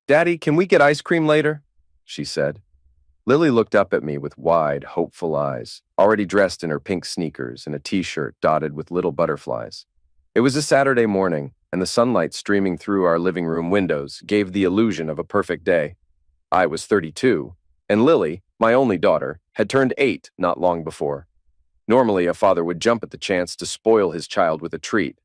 Daddy, can we get ice cream later? She said. Lily looked up at me with wide, hopeful eyes, already dressed in her pink sneakers and a t-shirt dotted with little butterflies. It was a Saturday morning, and the sunlight streaming through our living room windows gave the illusion of a perfect day. I was 32, and Lily, my only daughter, had turned 8 not long before. Normally, a father would jump at the chance to spoil his child with a treat,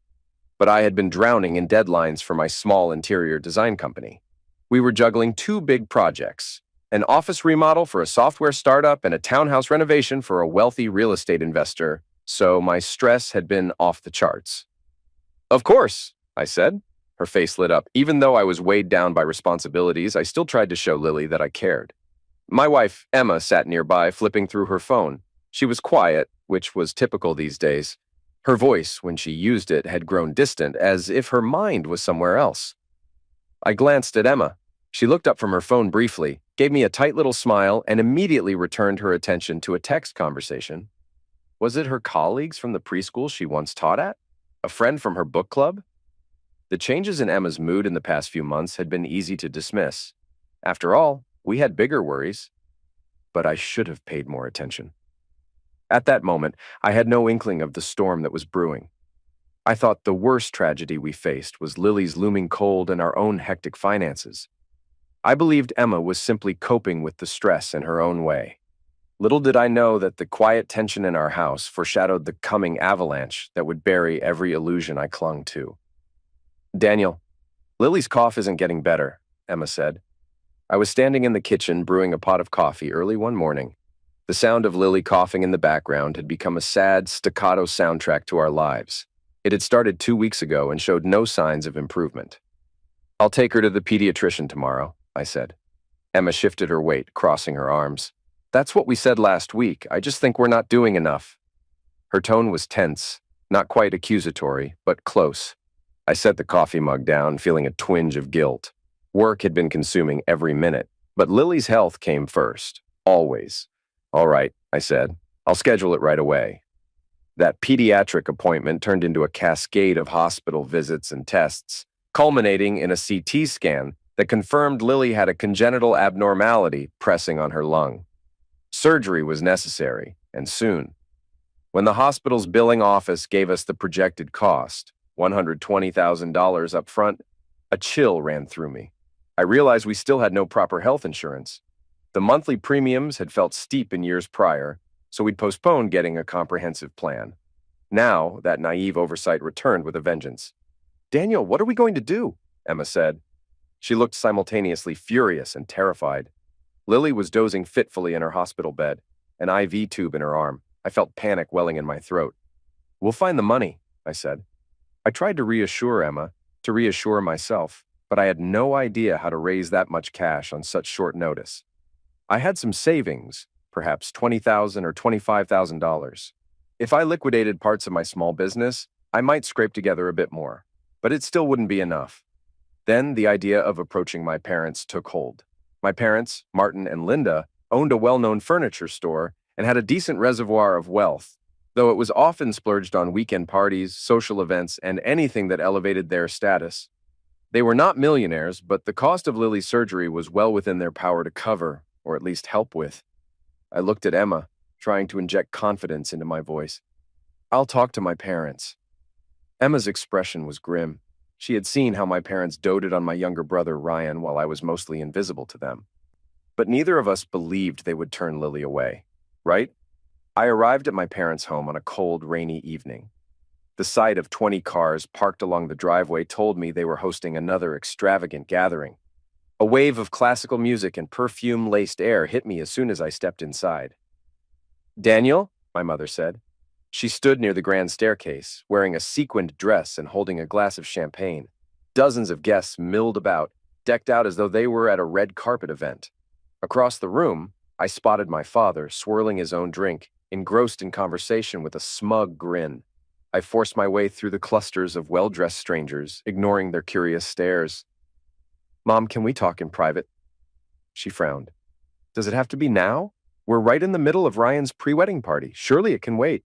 but I had been drowning in deadlines for my small interior design company. We were juggling two big projects: an office remodel for a software startup and a townhouse renovation for a wealthy real estate investor, so my stress had been off the charts. Of course, I said. Her face lit up. Even though I was weighed down by responsibilities, I still tried to show Lily that I cared. My wife, Emma, sat nearby, flipping through her phone. She was quiet, which was typical these days. Her voice, when she used it, had grown distant, as if her mind was somewhere else. I glanced at Emma. She looked up from her phone briefly, gave me a tight little smile, and immediately returned her attention to a text conversation. Was it her colleagues from the preschool she once taught at? A friend from her book club? The changes in Emma's mood in the past few months had been easy to dismiss. After all, we had bigger worries. But I should have paid more attention. At that moment, I had no inkling of the storm that was brewing. I thought the worst tragedy we faced was Lily's looming cold and our own hectic finances. I believed Emma was simply coping with the stress in her own way. Little did I know that the quiet tension in our house foreshadowed the coming avalanche that would bury every illusion I clung to. Daniel, Lily's cough isn't getting better, Emma said. I was standing in the kitchen brewing a pot of coffee early one morning. The sound of Lily coughing in the background had become a sad, staccato soundtrack to our lives. It had started 2 weeks ago and showed no signs of improvement. I'll take her to the pediatrician tomorrow, I said. Emma shifted her weight, crossing her arms. That's what we said last week. I just think we're not doing enough. Her tone was tense, not quite accusatory, but close. I set the coffee mug down, feeling a twinge of guilt. Work had been consuming every minute, but Lily's health came first, always. All right, I said. I'll schedule it right away. That pediatric appointment turned into a cascade of hospital visits and tests, culminating in a CT scan that confirmed Lily had a congenital abnormality pressing on her lung. Surgery was necessary, and soon. When the hospital's billing office gave us the projected cost, $120,000 up front, a chill ran through me. I realized we still had no proper health insurance. The monthly premiums had felt steep in years prior, so we'd postponed getting a comprehensive plan. Now, that naive oversight returned with a vengeance. Daniel, what are we going to do? Emma said. She looked simultaneously furious and terrified. Lily was dozing fitfully in her hospital bed, an IV tube in her arm. I felt panic welling in my throat. We'll find the money, I said. I tried to reassure Emma, to reassure myself, but I had no idea how to raise that much cash on such short notice. I had some savings, perhaps $20,000 or $25,000. If I liquidated parts of my small business, I might scrape together a bit more, but it still wouldn't be enough. Then the idea of approaching my parents took hold. My parents, Martin and Linda, owned a well-known furniture store and had a decent reservoir of wealth, though it was often splurged on weekend parties, social events, and anything that elevated their status. They were not millionaires, but the cost of Lily's surgery was well within their power to cover, or at least help with. I looked at Emma, trying to inject confidence into my voice. I'll talk to my parents. Emma's expression was grim. She had seen how my parents doted on my younger brother, Ryan, while I was mostly invisible to them. But neither of us believed they would turn Lily away, right? I arrived at my parents' home on a cold, rainy evening. The sight of 20 cars parked along the driveway told me they were hosting another extravagant gathering. A wave of classical music and perfume-laced air hit me as soon as I stepped inside. Daniel, my mother said. She stood near the grand staircase, wearing a sequined dress and holding a glass of champagne. Dozens of guests milled about, decked out as though they were at a red carpet event. Across the room, I spotted my father swirling his own drink, engrossed in conversation with a smug grin. I forced my way through the clusters of well-dressed strangers, ignoring their curious stares. Mom, can we talk in private? She frowned. Does it have to be now? We're right in the middle of Ryan's pre-wedding party. Surely it can wait.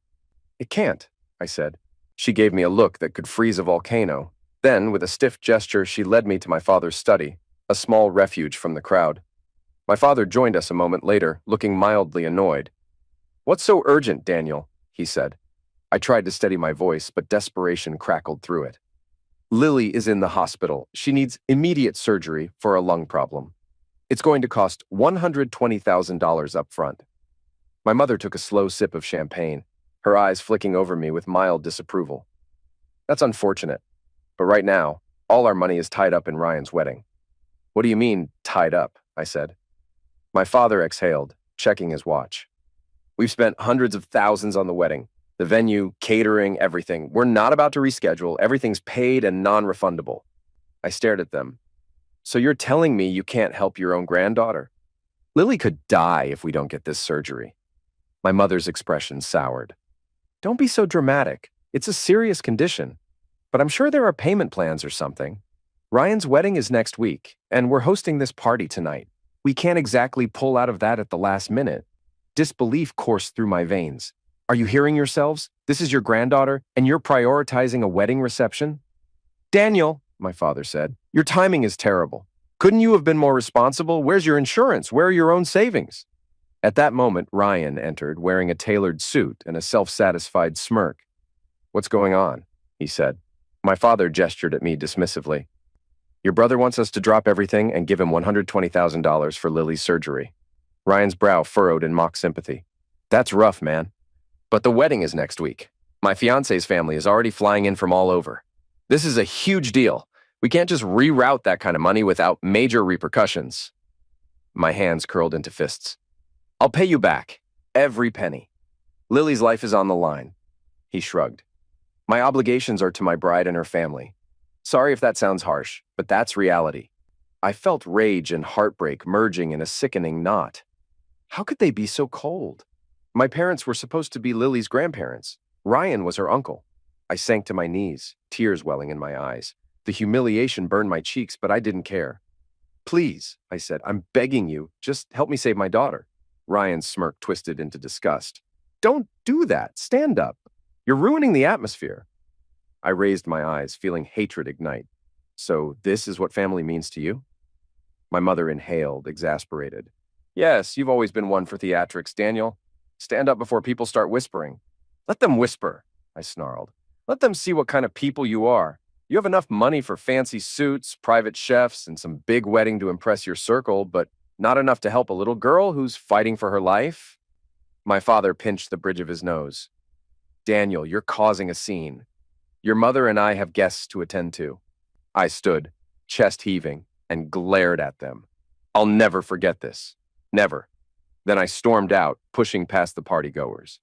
It can't, I said. She gave me a look that could freeze a volcano. Then, with a stiff gesture, she led me to my father's study. a small refuge from the crowd. My father joined us a moment later, looking mildly annoyed. "What's so urgent, Daniel?" he said. I tried to steady my voice, but desperation crackled through it. "Lily is in the hospital. She needs immediate surgery for a lung problem. It's going to cost $120,000 up front." My mother took a slow sip of champagne, her eyes flicking over me with mild disapproval. "That's unfortunate, but right now, all our money is tied up in Ryan's wedding." "What do you mean, tied up?" I said. My father exhaled, checking his watch. "We've spent hundreds of thousands on the wedding. The venue, catering, everything. We're not about to reschedule. Everything's paid and non-refundable." I stared at them. "So you're telling me you can't help your own granddaughter? Lily could die if we don't get this surgery." My mother's expression soured. "Don't be so dramatic. It's a serious condition. But I'm sure there are payment plans or something. Ryan's wedding is next week, and we're hosting this party tonight. We can't exactly pull out of that at the last minute." Disbelief coursed through my veins. "Are you hearing yourselves? This is your granddaughter, and you're prioritizing a wedding reception?" "Daniel," my father said, "your timing is terrible. Couldn't you have been more responsible? Where's your insurance? Where are your own savings?" At that moment, Ryan entered, wearing a tailored suit and a self-satisfied smirk. "What's going on?" he said. My father gestured at me dismissively. "Your brother wants us to drop everything and give him $120,000 for Lily's surgery." Ryan's brow furrowed in mock sympathy. "That's rough, man. But the wedding is next week. My fiance's family is already flying in from all over. This is a huge deal. We can't just reroute that kind of money without major repercussions." My hands curled into fists. "I'll pay you back. Every penny. Lily's life is on the line." He shrugged. "My obligations are to my bride and her family. Sorry if that sounds harsh, but that's reality." I felt rage and heartbreak merging in a sickening knot. How could they be so cold? My parents were supposed to be Lily's grandparents. Ryan was her uncle. I sank to my knees, tears welling in my eyes. The humiliation burned my cheeks, but I didn't care. "Please," I said, "I'm begging you, just help me save my daughter." Ryan's smirk twisted into disgust. "Don't do that. Stand up. You're ruining the atmosphere." I raised my eyes, feeling hatred ignite. "So this is what family means to you?" My mother inhaled, exasperated. "Yes, you've always been one for theatrics, Daniel. Stand up before people start whispering." "Let them whisper," I snarled. "Let them see what kind of people you are. You have enough money for fancy suits, private chefs, and some big wedding to impress your circle, but not enough to help a little girl who's fighting for her life?" My father pinched the bridge of his nose. "Daniel, you're causing a scene. Your mother and I have guests to attend to." I stood, chest heaving, and glared at them. "I'll never forget this. Never." Then I stormed out, pushing past the partygoers.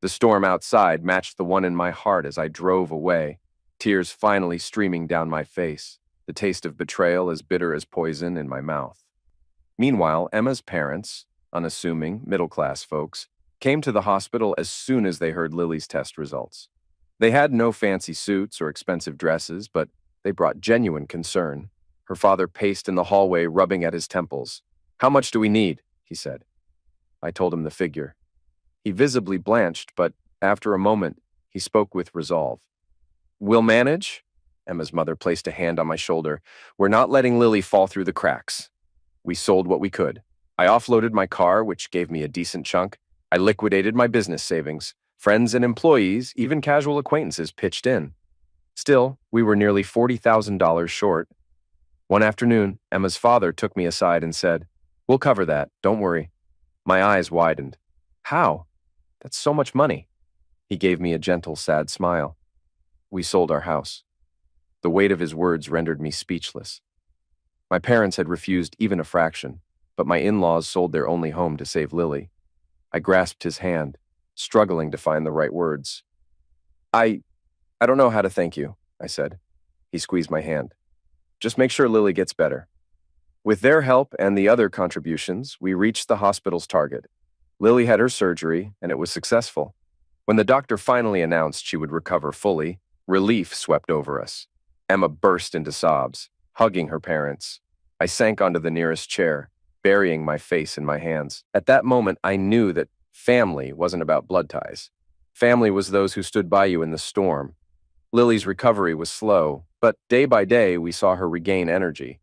The storm outside matched the one in my heart as I drove away, tears finally streaming down my face, the taste of betrayal as bitter as poison in my mouth. Meanwhile, Emma's parents, unassuming, middle-class folks, came to the hospital as soon as they heard Lily's test results. They had no fancy suits or expensive dresses, but they brought genuine concern. Her father paced in the hallway, rubbing at his temples. "How much do we need?" he said. I told him the figure. He visibly blanched, but after a moment, he spoke with resolve. "We'll manage." Emma's mother placed a hand on my shoulder. "We're not letting Lily fall through the cracks." We sold what we could. I offloaded my car, which gave me a decent chunk. I liquidated my business savings. Friends and employees, even casual acquaintances, pitched in. Still, we were nearly $40,000 short. One afternoon, Emma's father took me aside and said, "We'll cover that, don't worry." My eyes widened. "How? That's so much money." He gave me a gentle, sad smile. "We sold our house." The weight of his words rendered me speechless. My parents had refused even a fraction, but my in-laws sold their only home to save Lily. I grasped his hand, struggling to find the right words. I don't know how to thank you," I said. He squeezed my hand. "Just make sure Lily gets better." With their help and the other contributions, we reached the hospital's target. Lily had her surgery, and it was successful. When the doctor finally announced she would recover fully, relief swept over us. Emma burst into sobs, hugging her parents. I sank onto the nearest chair, burying my face in my hands. At that moment, I knew that family wasn't about blood ties. Family was those who stood by you in the storm. Lily's recovery was slow, but day by day we saw her regain energy.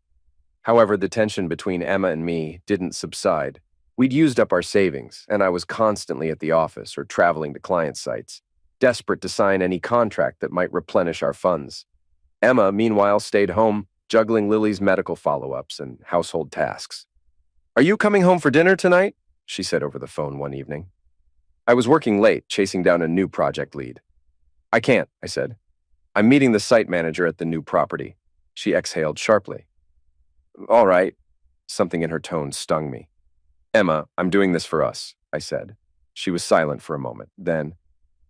However, the tension between Emma and me didn't subside. We'd used up our savings, and I was constantly at the office or traveling to client sites, desperate to sign any contract that might replenish our funds. Emma, meanwhile, stayed home, juggling Lily's medical follow-ups and household tasks. "Are you coming home for dinner tonight?" she said over the phone one evening. I was working late, chasing down a new project lead. "I can't," I said. "I'm meeting the site manager at the new property." She exhaled sharply. "All right." Something in her tone stung me. "Emma, I'm doing this for us," I said. She was silent for a moment. Then,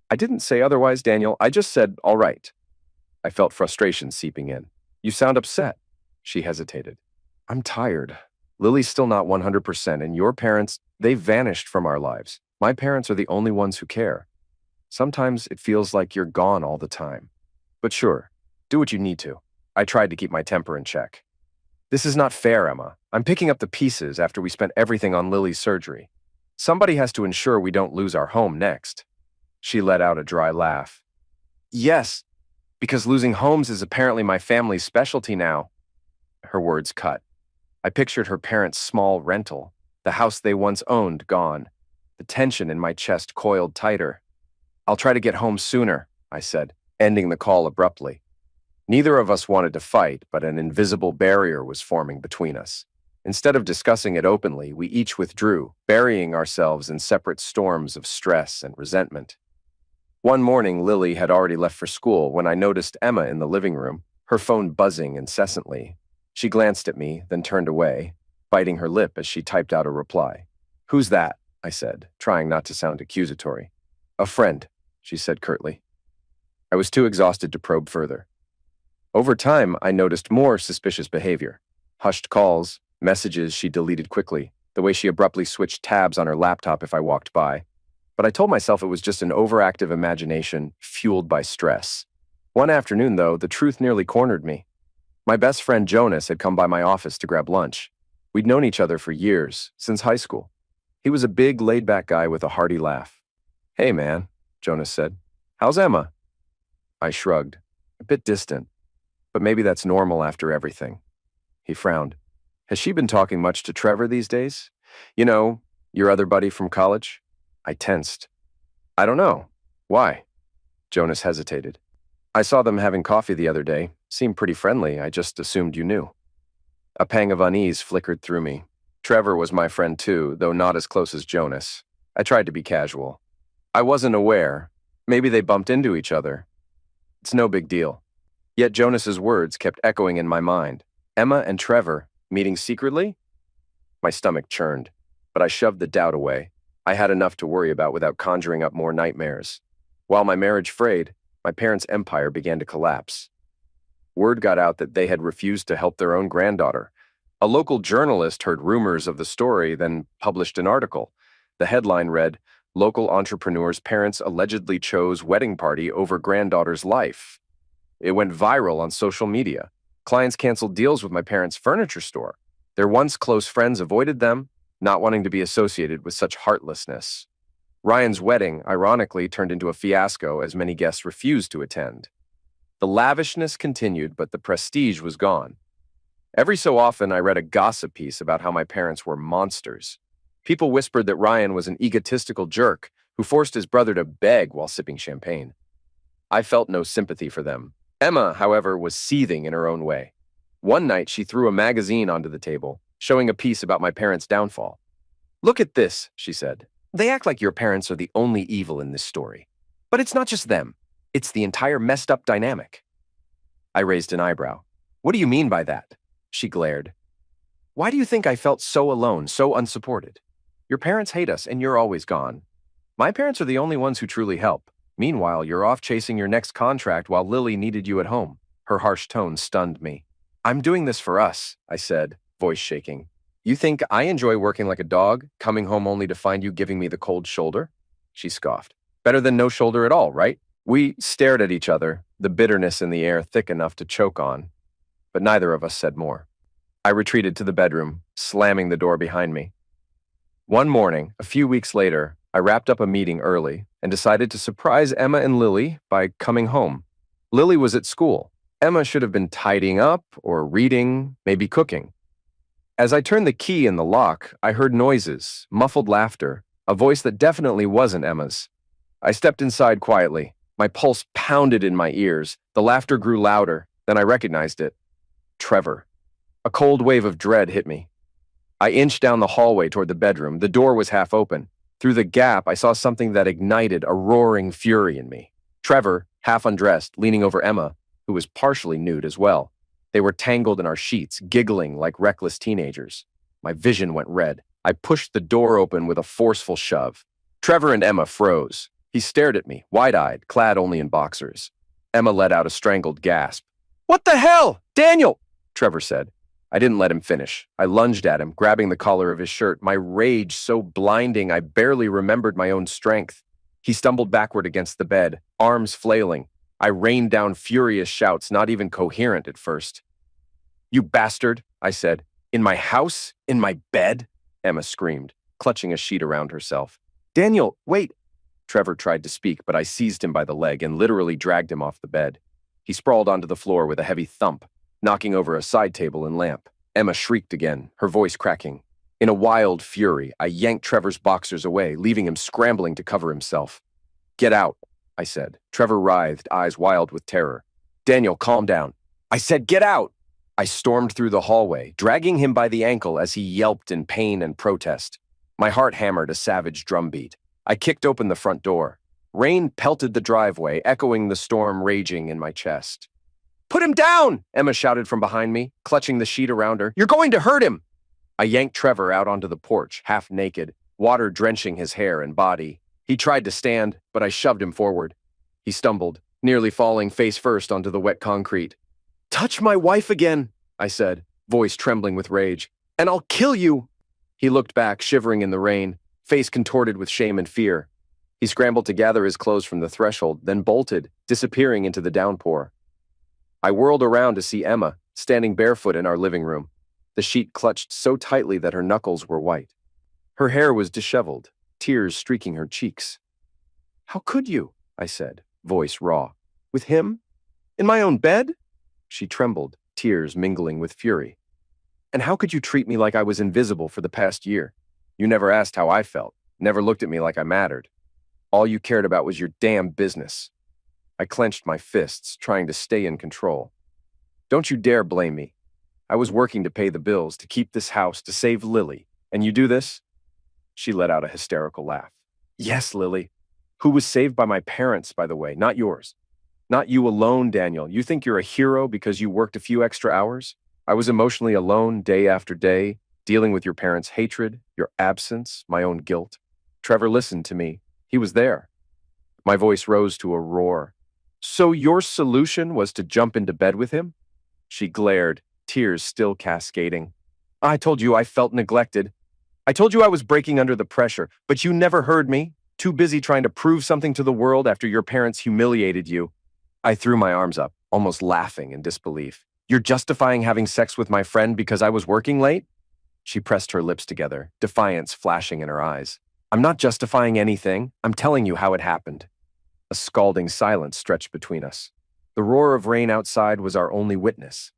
"I didn't say otherwise, Daniel. I just said, all right." I felt frustration seeping in. "You sound upset." She hesitated. "I'm tired. Lily's still not 100%, and your parents, they've vanished from our lives. My parents are the only ones who care. Sometimes it feels like you're gone all the time. But sure, do what you need to." I tried to keep my temper in check. "This is not fair, Emma. I'm picking up the pieces after we spent everything on Lily's surgery. Somebody has to ensure we don't lose our home next." She let out a dry laugh. "Yes, because losing homes is apparently my family's specialty now." Her words cut. I pictured her parents' small rental, the house they once owned gone. The tension in my chest coiled tighter. "I'll try to get home sooner," I said, ending the call abruptly. Neither of us wanted to fight, but an invisible barrier was forming between us. Instead of discussing it openly, we each withdrew, burying ourselves in separate storms of stress and resentment. One morning, Lily had already left for school when I noticed Emma in the living room, her phone buzzing incessantly. She glanced at me, then turned away, biting her lip as she typed out a reply. "Who's that?" I said, trying not to sound accusatory. "A friend," she said curtly. I was too exhausted to probe further. Over time, I noticed more suspicious behavior. Hushed calls, messages she deleted quickly, the way she abruptly switched tabs on her laptop if I walked by. But I told myself it was just an overactive imagination fueled by stress. One afternoon, though, the truth nearly cornered me. My best friend Jonas had come by my office to grab lunch. We'd known each other for years, since high school. He was a big, laid-back guy with a hearty laugh. "Hey, man," Jonas said. "How's Emma?" I shrugged, a bit distant. But maybe that's normal after everything. He frowned. "Has she been talking much to Trevor these days? You know, your other buddy from college?" I tensed. "I don't know. Why?" Jonas hesitated. "I saw them having coffee the other day. Seemed pretty friendly. I just assumed you knew." A pang of unease flickered through me. Trevor was my friend too, though not as close as Jonas. I tried to be casual. "I wasn't aware. Maybe they bumped into each other. It's no big deal." Yet Jonas's words kept echoing in my mind. Emma and Trevor meeting secretly? My stomach churned, but I shoved the doubt away. I had enough to worry about without conjuring up more nightmares. While my marriage frayed, my parents' empire began to collapse. Word got out that they had refused to help their own granddaughter. A local journalist heard rumors of the story, then published an article. The headline read, "Local entrepreneur's parents allegedly chose wedding party over granddaughter's life." It went viral on social media. Clients canceled deals with my parents' furniture store. Their once close friends avoided them, not wanting to be associated with such heartlessness. Ryan's wedding, ironically, turned into a fiasco as many guests refused to attend. The lavishness continued, but the prestige was gone. Every so often, I read a gossip piece about how my parents were monsters. People whispered that Ryan was an egotistical jerk who forced his brother to beg while sipping champagne. I felt no sympathy for them. Emma, however, was seething in her own way. One night, she threw a magazine onto the table, showing a piece about my parents' downfall. "Look at this," she said. "They act like your parents are the only evil in this story. But it's not just them. It's the entire messed up dynamic." I raised an eyebrow. "What do you mean by that?" She glared. "Why do you think I felt so alone, so unsupported? Your parents hate us, and you're always gone. My parents are the only ones who truly help. Meanwhile, you're off chasing your next contract while Lily needed you at home." Her harsh tone stunned me. "I'm doing this for us," I said, voice shaking. "You think I enjoy working like a dog, coming home only to find you giving me the cold shoulder?" She scoffed. "Better than no shoulder at all, right?" We stared at each other, the bitterness in the air thick enough to choke on. But neither of us said more. I retreated to the bedroom, slamming the door behind me. One morning, a few weeks later, I wrapped up a meeting early and decided to surprise Emma and Lily by coming home. Lily was at school. Emma should have been tidying up or reading, maybe cooking. As I turned the key in the lock, I heard noises, muffled laughter, a voice that definitely wasn't Emma's. I stepped inside quietly. My pulse pounded in my ears. The laughter grew louder. Then I recognized it. Trevor. A cold wave of dread hit me. I inched down the hallway toward the bedroom. The door was half open. Through the gap, I saw something that ignited a roaring fury in me. Trevor, half undressed, leaning over Emma, who was partially nude as well. They were tangled in our sheets, giggling like reckless teenagers. My vision went red. I pushed the door open with a forceful shove. Trevor and Emma froze. He stared at me, wide-eyed, clad only in boxers. Emma let out a strangled gasp. "What the hell? Daniel!" Trevor said. I didn't let him finish. I lunged at him, grabbing the collar of his shirt, my rage so blinding I barely remembered my own strength. He stumbled backward against the bed, arms flailing. I rained down furious shouts, not even coherent at first. "You bastard," I said. "In my house? In my bed?" Emma screamed, clutching a sheet around herself. "Daniel, wait." Trevor tried to speak, but I seized him by the leg and literally dragged him off the bed. He sprawled onto the floor with a heavy thump, knocking over a side table and lamp. Emma shrieked again, her voice cracking. In a wild fury, I yanked Trevor's boxers away, leaving him scrambling to cover himself. "Get out," I said. Trevor writhed, eyes wild with terror. "Daniel, calm down." "I said get out!" I stormed through the hallway, dragging him by the ankle as he yelped in pain and protest. My heart hammered a savage drumbeat. I kicked open the front door. Rain pelted the driveway, echoing the storm raging in my chest. "Put him down!" Emma shouted from behind me, clutching the sheet around her. "You're going to hurt him!" I yanked Trevor out onto the porch, half naked, water drenching his hair and body. He tried to stand, but I shoved him forward. He stumbled, nearly falling face first onto the wet concrete. "Touch my wife again," I said, voice trembling with rage, "and I'll kill you." He looked back, shivering in the rain, face contorted with shame and fear. He scrambled to gather his clothes from the threshold, then bolted, disappearing into the downpour. I whirled around to see Emma, standing barefoot in our living room, the sheet clutched so tightly that her knuckles were white. Her hair was disheveled, tears streaking her cheeks. "How could you?" I said, voice raw. "With him? In my own bed?" She trembled, tears mingling with fury. "And how could you treat me like I was invisible for the past year? You never asked how I felt, never looked at me like I mattered. All you cared about was your damn business." I clenched my fists, trying to stay in control. "Don't you dare blame me. I was working to pay the bills, to keep this house, to save Lily. And you do this?" She let out a hysterical laugh. "Yes, Lily. Who was saved by my parents, by the way, not yours. Not you alone, Daniel. You think you're a hero because you worked a few extra hours? I was emotionally alone day after day, dealing with your parents' hatred, your absence, my own guilt. Trevor listened to me. He was there." My voice rose to a roar. "So your solution was to jump into bed with him?" She glared, tears still cascading. "I told you I felt neglected. I told you I was breaking under the pressure, but you never heard me, too busy trying to prove something to the world after your parents humiliated you." I threw my arms up, almost laughing in disbelief. "You're justifying having sex with my friend because I was working late?" She pressed her lips together, defiance flashing in her eyes. "I'm not justifying anything. I'm telling you how it happened." A scalding silence stretched between us. The roar of rain outside was our only witness.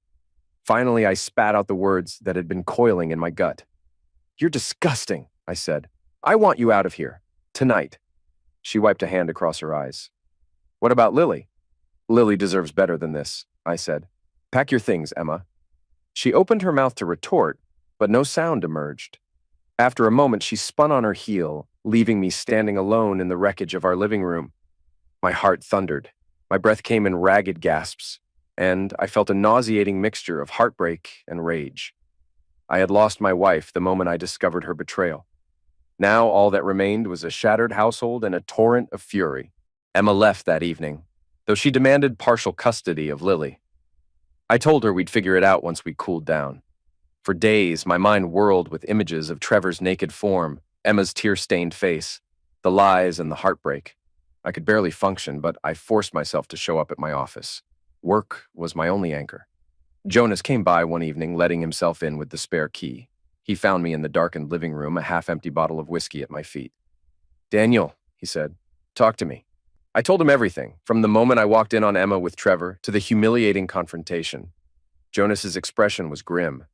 Finally, I spat out the words that had been coiling in my gut. "You're disgusting," I said. "I want you out of here. Tonight." She wiped a hand across her eyes. "What about Lily?" "Lily deserves better than this," I said. "Pack your things, Emma." She opened her mouth to retort, but no sound emerged. After a moment, she spun on her heel, leaving me standing alone in the wreckage of our living room. My heart thundered. My breath came in ragged gasps, and I felt a nauseating mixture of heartbreak and rage. I had lost my wife the moment I discovered her betrayal. Now all that remained was a shattered household and a torrent of fury. Emma left that evening, though she demanded partial custody of Lily. I told her we'd figure it out once we cooled down. For days, my mind whirled with images of Trevor's naked form, Emma's tear-stained face, the lies and the heartbreak. I could barely function, but I forced myself to show up at my office. Work was my only anchor. Jonas came by one evening, letting himself in with the spare key. He found me in the darkened living room, a half-empty bottle of whiskey at my feet. "Daniel," he said, "talk to me." I told him everything, from the moment I walked in on Emma with Trevor to the humiliating confrontation. Jonas's expression was grim.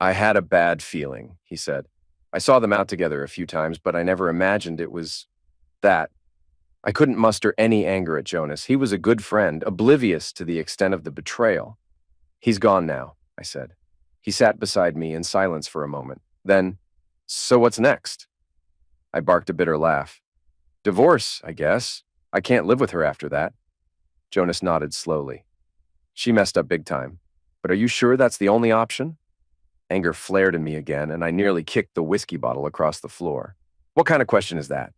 I had a bad feeling, he said. I saw them out together a few times, but I never imagined it was that. I couldn't muster any anger at Jonas. He was a good friend, oblivious to the extent of the betrayal. He's gone now, I said. He sat beside me in silence for a moment. Then, so what's next? I barked a bitter laugh. Divorce, I guess. I can't live with her after that. Jonas nodded slowly. She messed up big time. But are you sure that's the only option? Anger flared in me again, and I nearly kicked the whiskey bottle across the floor. What kind of question is that?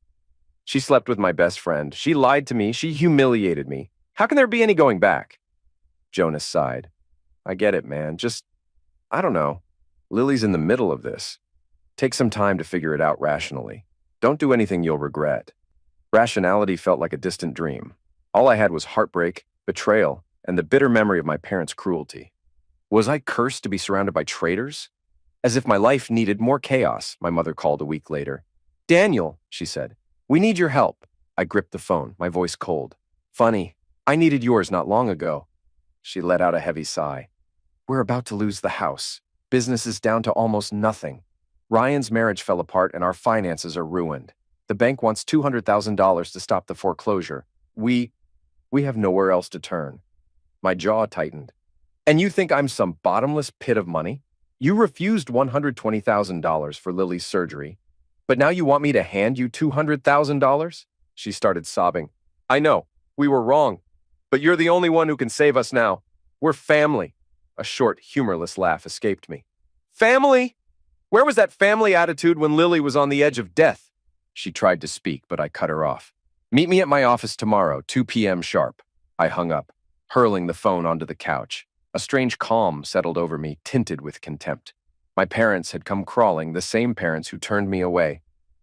She slept with my best friend. She lied to me. She humiliated me. How can there be any going back? Jonas sighed. I get it, man. I don't know. Lily's in the middle of this. Take some time to figure it out rationally. Don't do anything you'll regret. Rationality felt like a distant dream. All I had was heartbreak, betrayal, and the bitter memory of my parents' cruelty. Was I cursed to be surrounded by traitors? As if my life needed more chaos, my mother called a week later. Daniel, she said, we need your help. I gripped the phone, my voice cold. Funny, I needed yours not long ago. She let out a heavy sigh. We're about to lose the house. Business is down to almost nothing. Ryan's marriage fell apart and our finances are ruined. The bank wants $200,000 to stop the foreclosure. We have nowhere else to turn. My jaw tightened. And you think I'm some bottomless pit of money? You refused $120,000 for Lily's surgery, but now you want me to hand you $200,000? She started sobbing. I know, we were wrong, but you're the only one who can save us now. We're family. A short, humorless laugh escaped me. Family? Where was that family attitude when Lily was on the edge of death? She tried to speak, but I cut her off. Meet me at my office tomorrow, 2 p.m. sharp. I hung up, hurling the phone onto the couch. A strange calm settled over me, tinted with contempt. My parents had come crawling, the same parents who turned me away.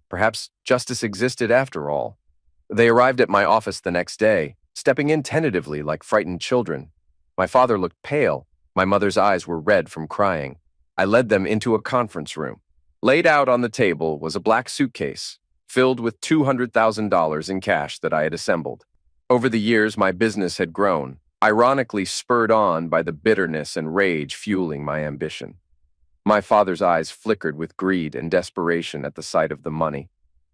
Perhaps justice existed after all. They arrived at my office the next day, stepping in tentatively like frightened children. My father looked pale. My mother's eyes were red from crying. I led them into a conference room. Laid out on the table was a black suitcase, filled with $200,000 in cash that I had assembled. Over the years, my business had grown, ironically spurred on by the bitterness and rage fueling my ambition. My father's eyes flickered with greed and desperation at the sight of the money.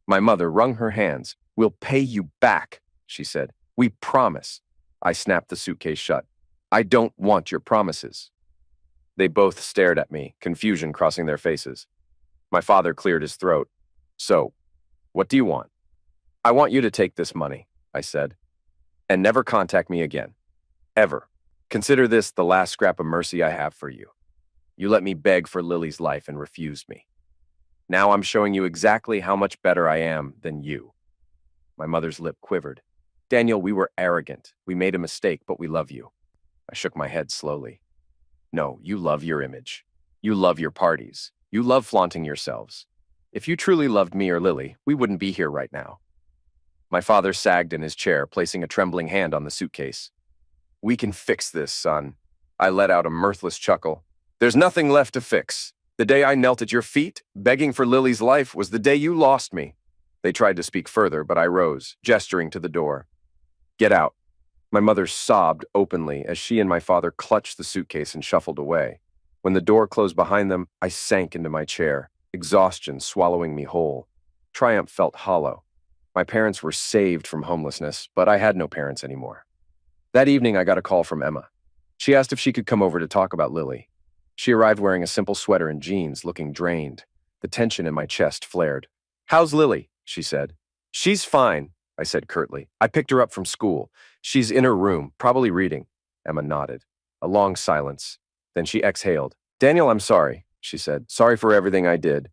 My mother wrung her hands. We'll pay you back, she said. We promise. I snapped the suitcase shut. I don't want your promises. They both stared at me, confusion crossing their faces. My father cleared his throat. So, what do you want? I want you to take this money, I said, and never contact me again. Ever. Consider this the last scrap of mercy I have for you. You let me beg for Lily's life and refused me. Now I'm showing you exactly how much better I am than you. My mother's lip quivered. Daniel, we were arrogant. We made a mistake, but we love you. I shook my head slowly. No, you love your image. You love your parties. You love flaunting yourselves. If you truly loved me or Lily, we wouldn't be here right now. My father sagged in his chair, placing a trembling hand on the suitcase. We can fix this, son. I let out a mirthless chuckle. There's nothing left to fix. The day I knelt at your feet, begging for Lily's life, was the day you lost me. They tried to speak further, but I rose, gesturing to the door. Get out. My mother sobbed openly as she and my father clutched the suitcase and shuffled away. When the door closed behind them, I sank into my chair, exhaustion swallowing me whole. Triumph felt hollow. My parents were saved from homelessness, but I had no parents anymore. That evening, I got a call from Emma. She asked if she could come over to talk about Lily. She arrived wearing a simple sweater and jeans, looking drained. The tension in my chest flared. How's Lily? She said. She's fine, I said curtly. I picked her up from school. She's in her room, probably reading. Emma nodded. A long silence. Then she exhaled. Daniel, I'm sorry, she said. Sorry for everything I did.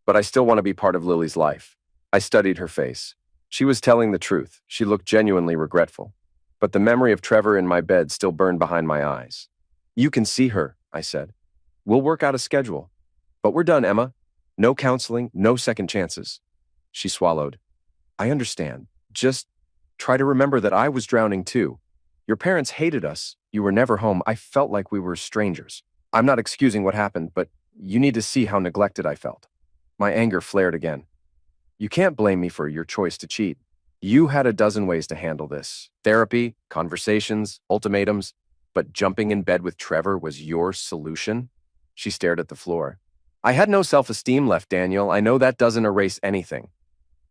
But I still want to be part of Lily's life. I studied her face. She was telling the truth. She looked genuinely regretful. But the memory of Trevor in my bed still burned behind my eyes. You can see her, I said. We'll work out a schedule. But we're done, Emma. No counseling, no second chances. She swallowed. I understand. Just try to remember that I was drowning too. Your parents hated us. You were never home. I felt like we were strangers. I'm not excusing what happened, but you need to see how neglected I felt. My anger flared again. You can't blame me for your choice to cheat. You had a dozen ways to handle this. Therapy, conversations, ultimatums. But jumping in bed with Trevor was your solution? She stared at the floor. I had no self-esteem left, Daniel. I know that doesn't erase anything.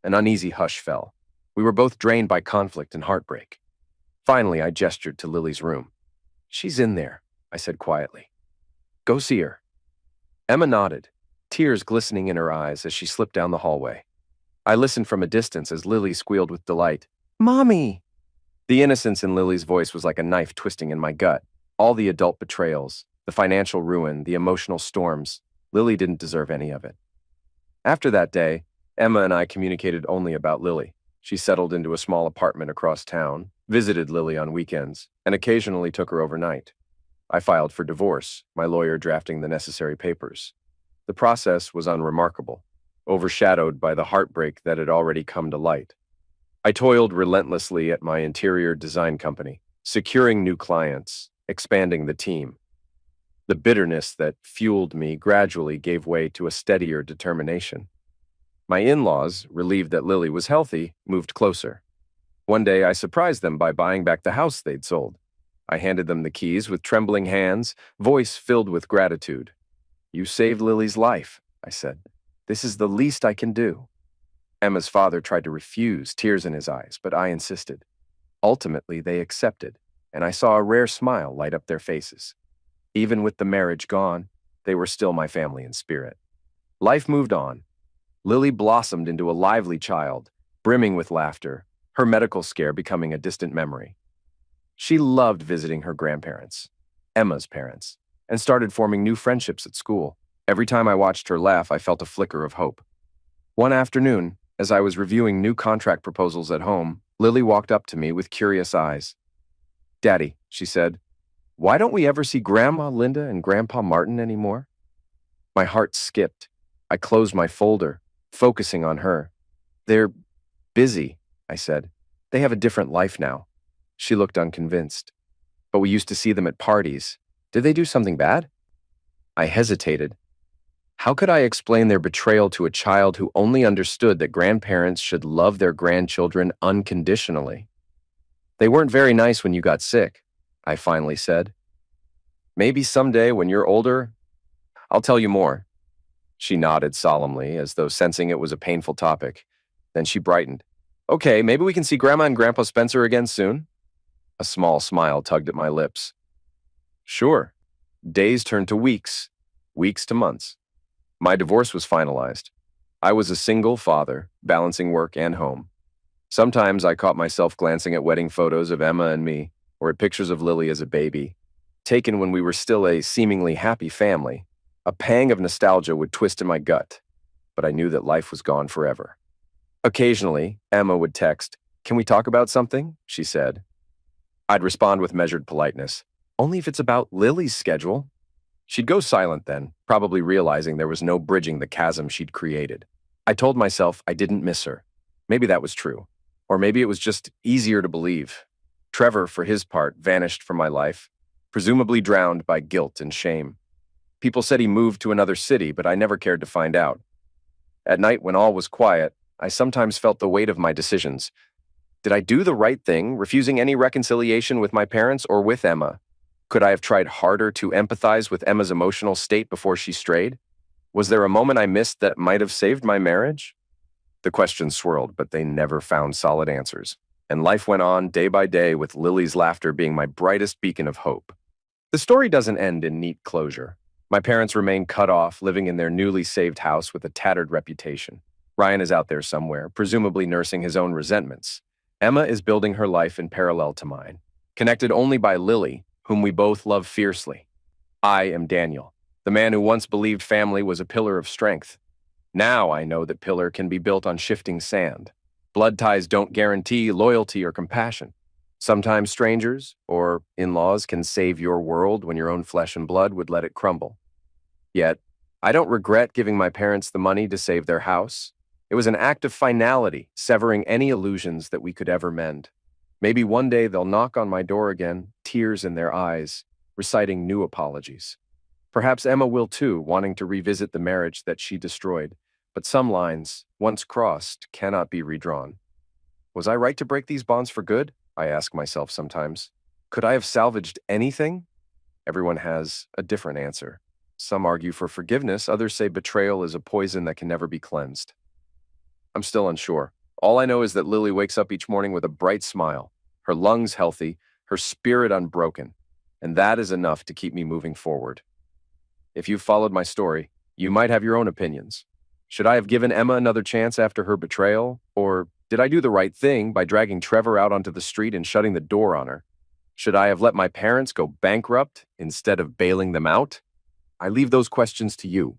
An uneasy hush fell. We were both drained by conflict and heartbreak. Finally, I gestured to Lily's room. She's in there, I said quietly. Go see her. Emma nodded, tears glistening in her eyes as she slipped down the hallway. I listened from a distance as Lily squealed with delight. Mommy! The innocence in Lily's voice was like a knife twisting in my gut. All the adult betrayals, the financial ruin, the emotional storms. Lily didn't deserve any of it. After that day, Emma and I communicated only about Lily. She settled into a small apartment across town, visited Lily on weekends, and occasionally took her overnight. I filed for divorce, my lawyer drafting the necessary papers. The process was unremarkable, overshadowed by the heartbreak that had already come to light. I toiled relentlessly at my interior design company, securing new clients, expanding the team. The bitterness that fueled me gradually gave way to a steadier determination. My in-laws, relieved that Lily was healthy, moved closer. One day, I surprised them by buying back the house they'd sold. I handed them the keys with trembling hands, voice filled with gratitude. You saved Lily's life, I said. This is the least I can do. Emma's father tried to refuse, tears in his eyes, but I insisted. Ultimately, they accepted, and I saw a rare smile light up their faces. Even with the marriage gone, they were still my family in spirit. Life moved on. Lily blossomed into a lively child, brimming with laughter, her medical scare becoming a distant memory. She loved visiting her grandparents, Emma's parents, and started forming new friendships at school. Every time I watched her laugh, I felt a flicker of hope. One afternoon, as I was reviewing new contract proposals at home, Lily walked up to me with curious eyes. Daddy, she said, why don't we ever see Grandma Linda and Grandpa Martin anymore? My heart skipped. I closed my folder, focusing on her. They're busy, I said. They have a different life now. She looked unconvinced. But we used to see them at parties. Did they do something bad? I hesitated. How could I explain their betrayal to a child who only understood that grandparents should love their grandchildren unconditionally? They weren't very nice when you got sick, I finally said. Maybe someday when you're older, I'll tell you more. She nodded solemnly, as though sensing it was a painful topic. Then she brightened. Okay, maybe we can see Grandma and Grandpa Spencer again soon? A small smile tugged at my lips. Sure. Days turned to weeks, weeks to months. My divorce was finalized. I was a single father, balancing work and home. Sometimes I caught myself glancing at wedding photos of Emma and me, or at pictures of Lily as a baby, taken when we were still a seemingly happy family. A pang of nostalgia would twist in my gut, but I knew that life was gone forever. Occasionally, Emma would text, "Can we talk about something?" she said. I'd respond with measured politeness, "Only if it's about Lily's schedule." She'd go silent then, probably realizing there was no bridging the chasm she'd created. I told myself I didn't miss her. Maybe that was true. Or maybe it was just easier to believe. Trevor, for his part, vanished from my life, presumably drowned by guilt and shame. People said he moved to another city, but I never cared to find out. At night, when all was quiet, I sometimes felt the weight of my decisions. Did I do the right thing, refusing any reconciliation with my parents or with Emma? Could I have tried harder to empathize with Emma's emotional state before she strayed? Was there a moment I missed that might have saved my marriage? The questions swirled, but they never found solid answers. And life went on day by day with Lily's laughter being my brightest beacon of hope. The story doesn't end in neat closure. My parents remain cut off, living in their newly saved house with a tattered reputation. Ryan is out there somewhere, presumably nursing his own resentments. Emma is building her life in parallel to mine, connected only by Lily, whom we both love fiercely. I am Daniel, the man who once believed family was a pillar of strength. Now I know that pillar can be built on shifting sand. Blood ties don't guarantee loyalty or compassion. Sometimes strangers, or in-laws, can save your world when your own flesh and blood would let it crumble. Yet, I don't regret giving my parents the money to save their house. It was an act of finality, severing any illusions that we could ever mend. Maybe one day they'll knock on my door again, tears in their eyes, reciting new apologies. Perhaps Emma will too, wanting to revisit the marriage that she destroyed. But some lines, once crossed, cannot be redrawn. Was I right to break these bonds for good? I ask myself sometimes. Could I have salvaged anything? Everyone has a different answer. Some argue for forgiveness, others say betrayal is a poison that can never be cleansed. I'm still unsure. All I know is that Lily wakes up each morning with a bright smile, her lungs healthy, her spirit unbroken, and that is enough to keep me moving forward. If you've followed my story, you might have your own opinions. Should I have given Emma another chance after her betrayal? Or did I do the right thing by dragging Trevor out onto the street and shutting the door on her? Should I have let my parents go bankrupt instead of bailing them out? I leave those questions to you.